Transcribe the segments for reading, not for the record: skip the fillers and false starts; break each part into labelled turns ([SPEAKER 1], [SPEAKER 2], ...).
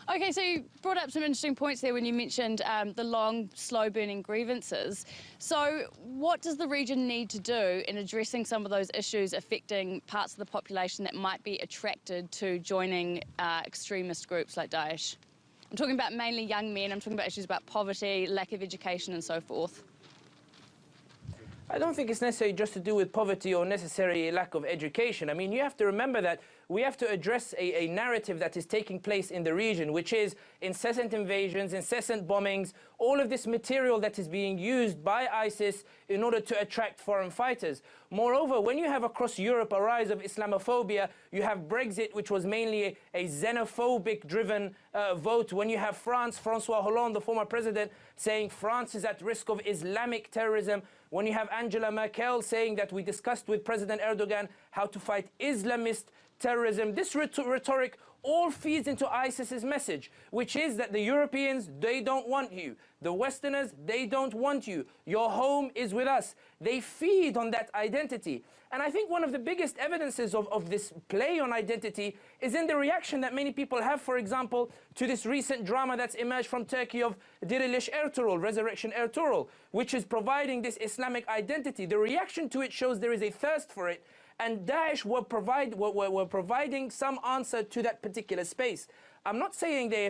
[SPEAKER 1] Okay, so you brought up some interesting points there when you mentioned the long, slow-burning grievances. So what does the region need to do in addressing some of those issues affecting parts of the population that might be attracted to joining extremist groups like Daesh? I'm talking about mainly young men. I'm talking about issues about poverty, lack of education and so forth.
[SPEAKER 2] I don't think it's necessarily just to do with poverty or necessary lack of education. I mean, you have to remember that we have to address a narrative that is taking place in the region, which is incessant invasions, incessant bombings, all of this material that is being used by ISIS in order to attract foreign fighters. Moreover, when you have across Europe a rise of Islamophobia, you have Brexit, which was mainly a xenophobic-driven vote. When you have France, Francois Hollande, the former president, saying France is at risk of Islamic terrorism. When you have Angela Merkel saying that we discussed with President Erdogan how to fight Islamist terrorism, this rhetoric all feeds into ISIS's message, which is that the Europeans, they don't want you. The Westerners, they don't want you. Your home is with us. They feed on that identity. And I think one of the biggest evidences of this play on identity is in the reaction that many people have, for example, to this recent drama that's emerged from Turkey of Dirilish Ertuğrul, Resurrection Ertuğrul, which is providing this Islamic identity. The reaction to it shows there is a thirst for it. And Daesh were providing some answer to that particular space. I'm not saying they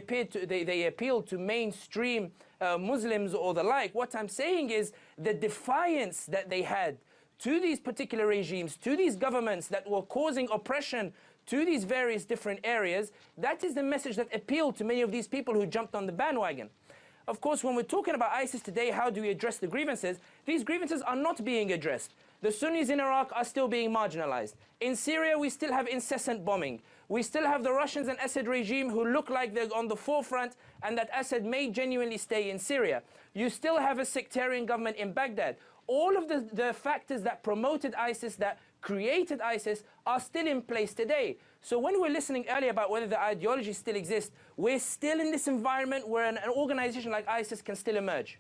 [SPEAKER 2] appeal to mainstream Muslims or the like. What I'm saying is the defiance that they had to these particular regimes, to these governments that were causing oppression to these various different areas, that is the message that appealed to many of these people who jumped on the bandwagon. Of course, when we're talking about ISIS today, how do we address the grievances? These grievances are not being addressed. The Sunnis in Iraq are still being marginalized. In Syria, we still have incessant bombing. We still have the Russians and Assad regime who look like they're on the forefront and that Assad may genuinely stay in Syria. You still have a sectarian government in Baghdad. All of the factors that promoted ISIS, that created ISIS, are still in place today. So when we're listening earlier about whether the ideology still exists, we're still in this environment where an organization like ISIS can still emerge.